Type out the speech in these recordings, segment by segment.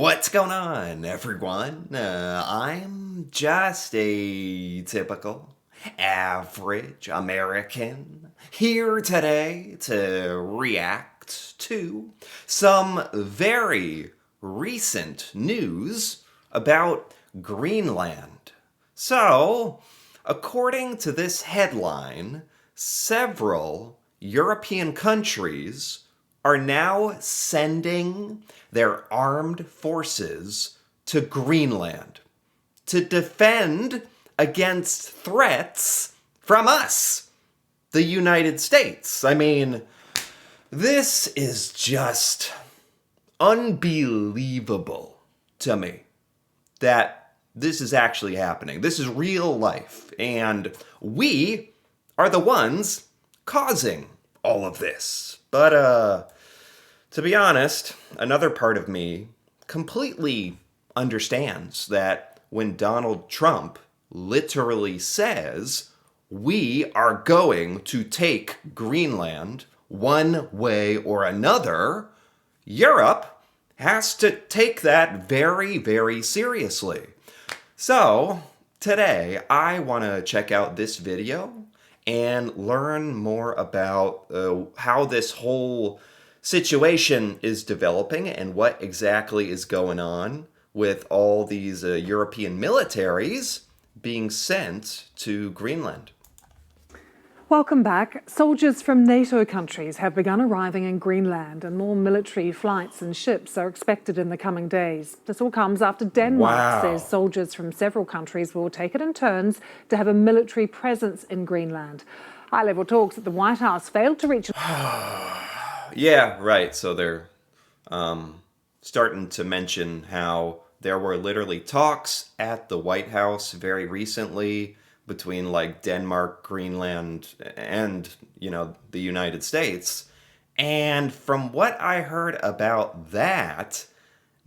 What's going on, everyone? I'm just a typical, average American here today to react to some very recent news about Greenland. So, according to this headline, several European countries are now sending their armed forces to Greenland to defend against threats from us, the United States. I mean, this is just unbelievable to me that this is actually happening. This is real life, and we are the ones causing all of this. But, to be honest, another part of me completely understands that when Donald Trump literally says, we are going to take Greenland one way or another, Europe has to take that very, very seriously. So, today I want to check out this video and learn more about how this whole situation is developing and what exactly is going on with all these European militaries being sent to Greenland. Welcome back. Soldiers from NATO countries have begun arriving in Greenland, and more military flights and ships are expected in the coming days. This all comes after Denmark says soldiers from several countries will take it in turns to have a military presence in Greenland. High-level talks at the White House failed to reach... Yeah, right. So they're starting to mention how there were literally talks at the White House very recently between like Denmark, Greenland, and, the United States. And from what I heard about that,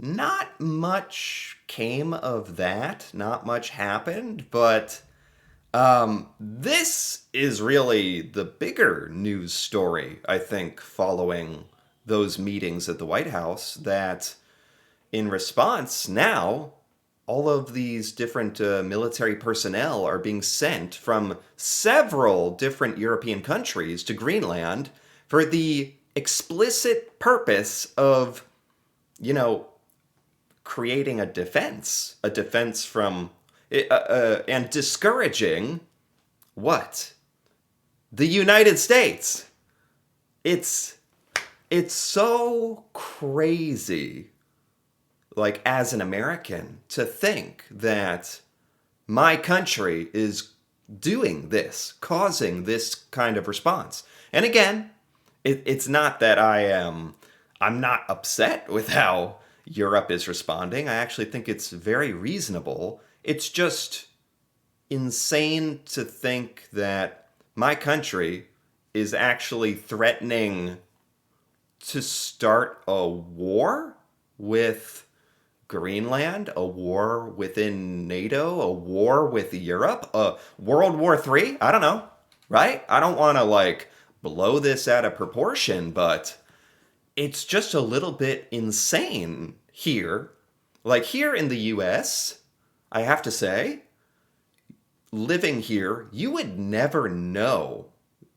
not much came of that. Not much happened, but this is really the bigger news story, I think, following those meetings at the White House, that in response now, all of these different military personnel are being sent from several different European countries to Greenland for the explicit purpose of, creating a defense from, and discouraging what? The United States. It's so crazy, like, as an American, to think that my country is doing this, causing this kind of response. And again, it's not that I'm not upset with how Europe is responding. I actually think it's very reasonable. It's just insane to think that my country is actually threatening to start a war with Greenland, a war within NATO, a war with Europe, a World War III. I don't know, right? I don't want to blow this out of proportion, but it's just a little bit insane here. Like here in the US, I have to say, living here, you would never know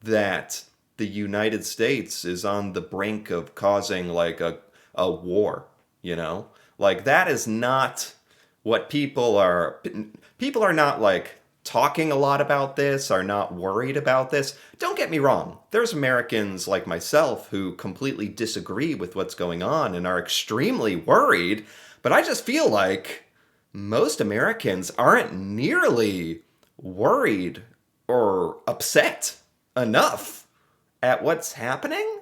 that the United States is on the brink of causing a war, Like that is not what people are not talking a lot about this, are not worried about this. Don't get me wrong. There's Americans like myself who completely disagree with what's going on and are extremely worried, but I just feel like most Americans aren't nearly worried or upset enough at what's happening.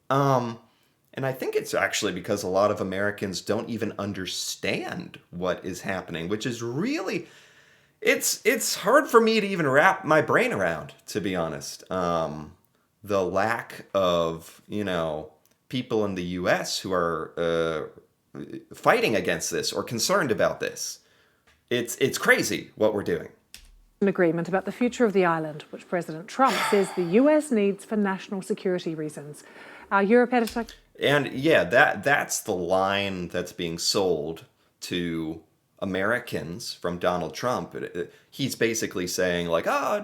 And I think it's actually because a lot of Americans don't even understand what is happening, which is really, it's hard for me to even wrap my brain around, to be honest. The lack of, people in the US who are fighting against this or concerned about this. It's crazy what we're doing. An agreement about the future of the island, which President Trump says the US needs for national security reasons. Our Europe editor... And yeah, that's the line that's being sold to Americans from Donald Trump. He's basically saying like, "Oh,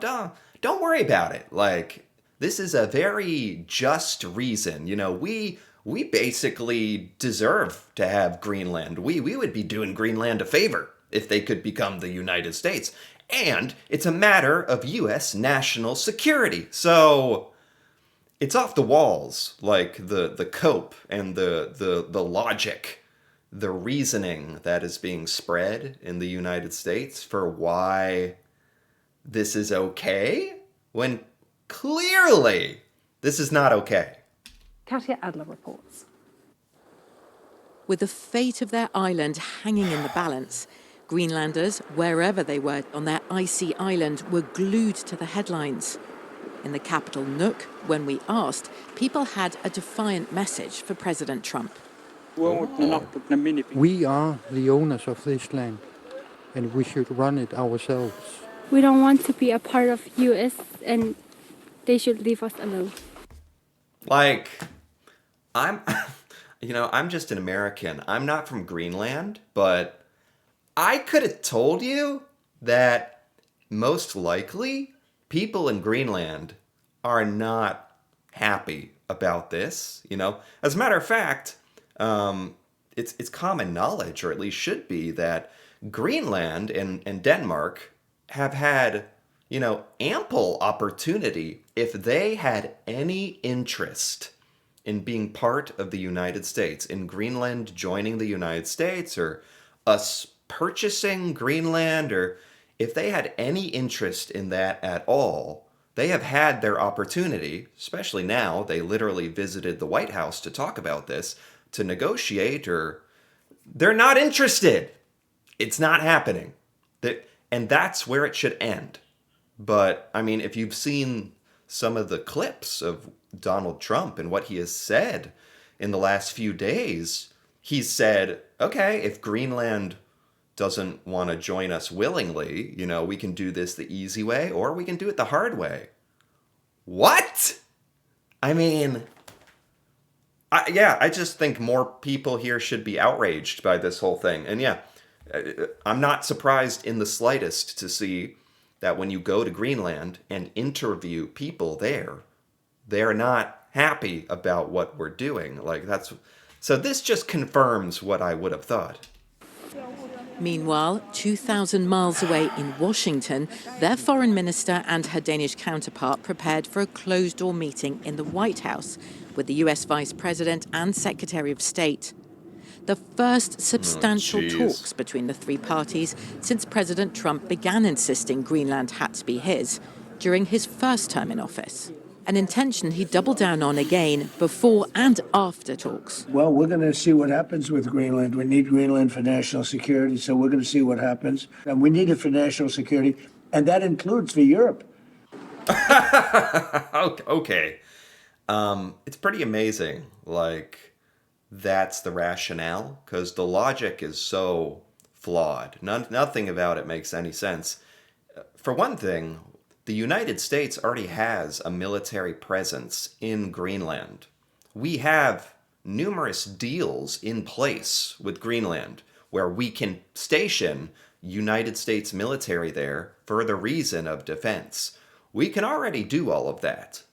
don't worry about it. Like this is a very just reason. You know, we basically deserve to have Greenland. We would be doing Greenland a favor if they could become the United States. And it's a matter of US national security." So, it's off the walls, like the cope and the logic, the reasoning that is being spread in the United States for why this is okay when clearly this is not okay. Katya Adler reports. With the fate of their island hanging in the balance, Greenlanders, wherever they were on their icy island, were glued to the headlines. In the capital Nuuk, when we asked, people had a defiant message for President Trump. We are the owners of this land, and we should run it ourselves. We don't want to be a part of US, and they should leave us alone. Like, I'm, I'm just an American. I'm not from Greenland, but I could have told you that most likely people in Greenland are not happy about this. As a matter of fact, it's common knowledge, or at least should be, that Greenland and Denmark have had, ample opportunity if they had any interest in being part of the United States, in Greenland joining the United States, or us purchasing Greenland, or if they had any interest in that at all. They have had their opportunity, especially now. They literally visited the White House to talk about this, to negotiate, or they're not interested. It's not happening. And that's where it should end. But, I mean, if you've seen some of the clips of Donald Trump and what he has said in the last few days, he's said, okay, if Greenland doesn't want to join us willingly, we can do this the easy way, or we can do it the hard way. What? I mean, I just think more people here should be outraged by this whole thing. And yeah, I'm not surprised in the slightest to see that when you go to Greenland and interview people there, they're not happy about what we're doing. So this just confirms what I would have thought. Meanwhile, 2,000 miles away in Washington, their foreign minister and her Danish counterpart prepared for a closed-door meeting in the White House with the US Vice President and Secretary of State. The first substantial talks between the three parties since President Trump began insisting Greenland had to be his during his first term in office. An intention he doubled down on again before and after talks. Well, we're going to see what happens with Greenland. We need Greenland for national security, so we're going to see what happens. And we need it for national security, and that includes for Europe. Okay. It's pretty amazing, that's the rationale, because the logic is so flawed. Nothing about it makes any sense. For one thing, the United States already has a military presence in Greenland. We have numerous deals in place with Greenland where we can station United States military there for the reason of defense. We can already do all of that.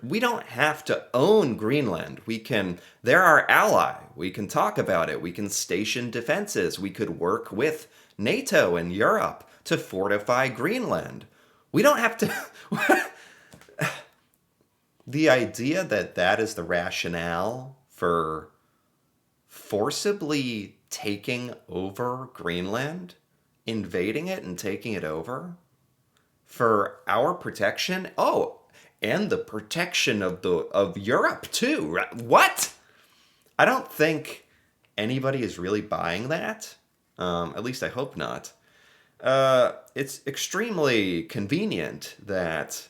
We don't have to own Greenland. They're our ally. We can talk about it. We can station defenses. We could work with NATO and Europe to fortify Greenland. We don't have to... The idea that is the rationale for forcibly taking over Greenland, invading it and taking it over, for our protection, and the protection of Europe too. What? I don't think anybody is really buying that. At least I hope not. It's extremely convenient that,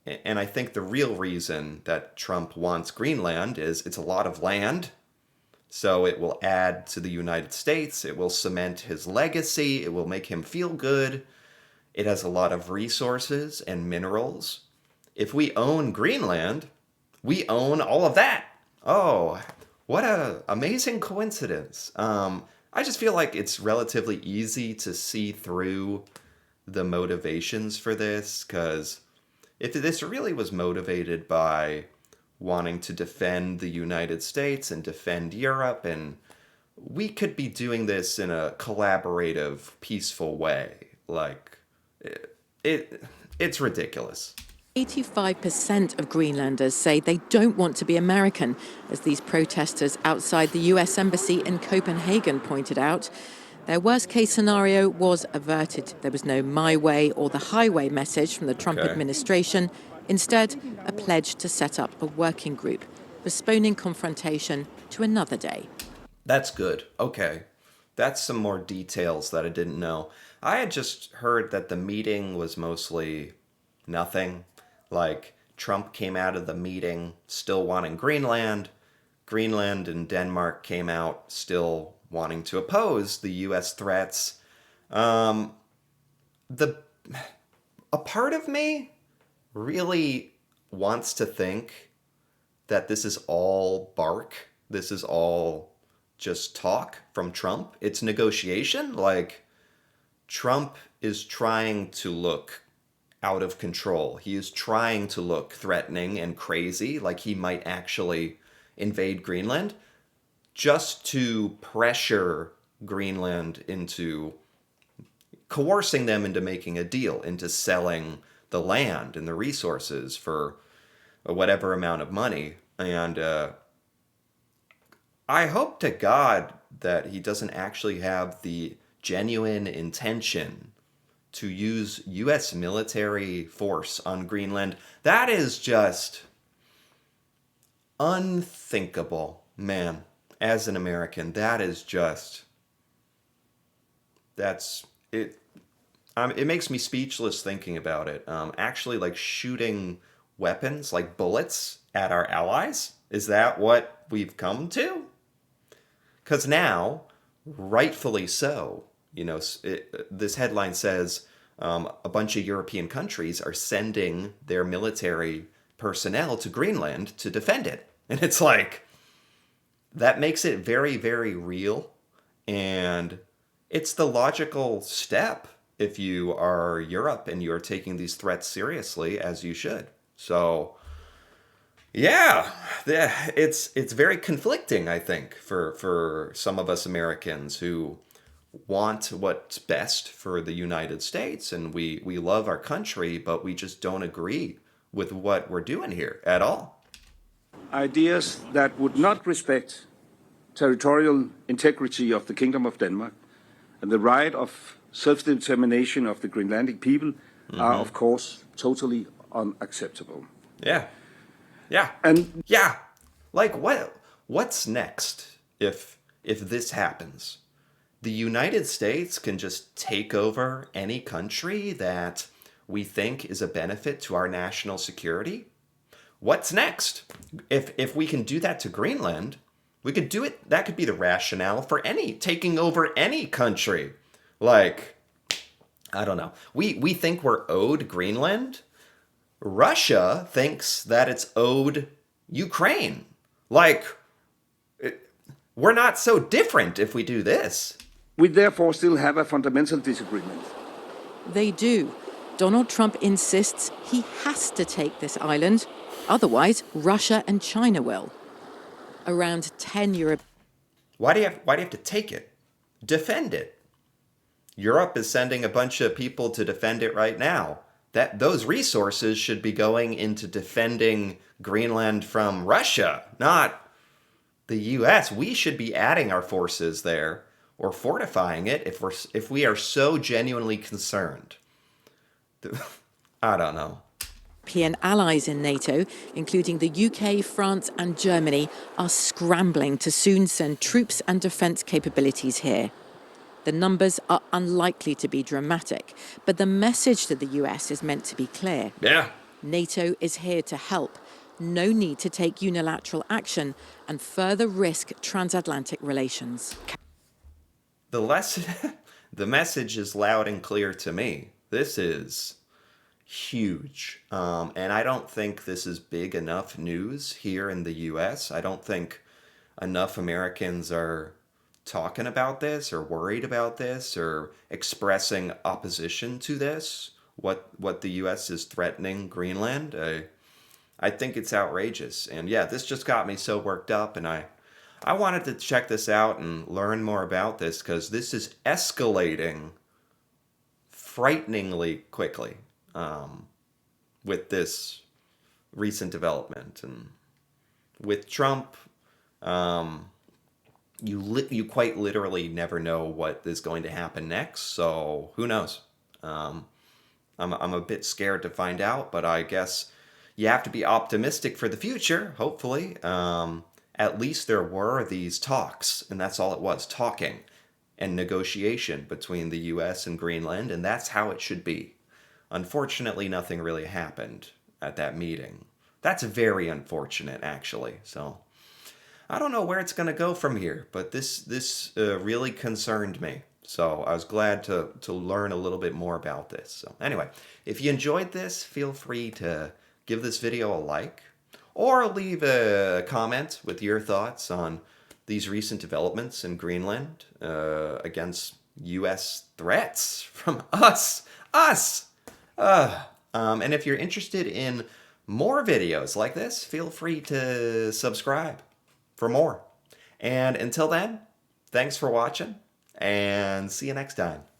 and I think the real reason that Trump wants Greenland is it's a lot of land, so it will add to the United States, it will cement his legacy, it will make him feel good, it has a lot of resources and minerals. If we own Greenland, we own all of that. Oh, what a amazing coincidence. I just feel like it's relatively easy to see through the motivations for this, because if this really was motivated by wanting to defend the United States and defend Europe, and we could be doing this in a collaborative, peaceful way. Like, it's ridiculous. 85% of Greenlanders say they don't want to be American, as these protesters outside the US Embassy in Copenhagen pointed out. Their worst case scenario was averted. There was no my way or the highway message from the Trump Okay. administration. Instead, a pledge to set up a working group, postponing confrontation to another day. That's good. Okay. That's some more details that I didn't know. I had just heard that the meeting was mostly nothing. Like, Trump came out of the meeting still wanting Greenland. Greenland and Denmark came out still wanting to oppose the U.S. threats. The a part of me really wants to think that this is all bark. This is all just talk from Trump. It's negotiation. Like, Trump is trying to look out of control. He is trying to look threatening and crazy, like he might actually invade Greenland, just to pressure Greenland into coercing them into making a deal, into selling the land and the resources for whatever amount of money. And I hope to God that he doesn't actually have the genuine intention to use U.S. military force on Greenland. That is just unthinkable, man. As an American, that is just... That's... It makes me speechless thinking about it. Actually, like, shooting weapons, like bullets, at our allies? Is that what we've come to? Because now, rightfully so, this headline says a bunch of European countries are sending their military personnel to Greenland to defend it. And it's like, that makes it very, very real. And it's the logical step if you are Europe and you're taking these threats seriously, as you should. So, yeah, it's very conflicting, I think, for some of us Americans who want what's best for the United States, and we love our country, but we just don't agree with what we're doing here at all. Ideas that would not respect territorial integrity of the Kingdom of Denmark and the right of self-determination of the Greenlandic people are, of course, totally unacceptable. Yeah. Yeah. And yeah. Like, what's next if this happens? The United States can just take over any country that we think is a benefit to our national security? What's next? If we can do that to Greenland, we could do it. That could be the rationale for taking over any country. Like, I don't know. We think we're owed Greenland. Russia thinks that it's owed Ukraine. Like, we're not so different if we do this. we therefore still have a fundamental disagreement. They do. Donald Trump insists he has to take this island. Otherwise, Russia and China will. Around 10 Europe. Why do you have to take it? Defend it. Europe is sending a bunch of people to defend it right now. Those resources should be going into defending Greenland from Russia, not the US. We should be adding our forces there or fortifying it if we are so genuinely concerned. I don't know. European allies in NATO, including the UK, France and Germany, are scrambling to soon send troops and defence capabilities here. The numbers are unlikely to be dramatic, but the message to the US is meant to be clear. Yeah. NATO is here to help. No need to take unilateral action and further risk transatlantic relations. The message is loud and clear to me. This is huge. And I don't think this is big enough news here in the US. I don't think enough Americans are talking about this or worried about this or expressing opposition to this, what the US is threatening Greenland. I think it's outrageous. And yeah, this just got me so worked up, and I wanted to check this out and learn more about this because this is escalating frighteningly quickly with this recent development. And with Trump, you quite literally never know what is going to happen next, so who knows? I'm a bit scared to find out, but I guess you have to be optimistic for the future, hopefully. At least there were these talks, and that's all it was, talking and negotiation between the US and Greenland, and that's how it should be. Unfortunately, nothing really happened at that meeting. That's very unfortunate, actually. So I don't know where it's going to go from here, but this really concerned me. So I was glad to learn a little bit more about this. So anyway, if you enjoyed this, feel free to give this video a like or leave a comment with your thoughts on these recent developments in Greenland against U.S. threats from us. And if you're interested in more videos like this, feel free to subscribe for more. And until then, thanks for watching, and see you next time.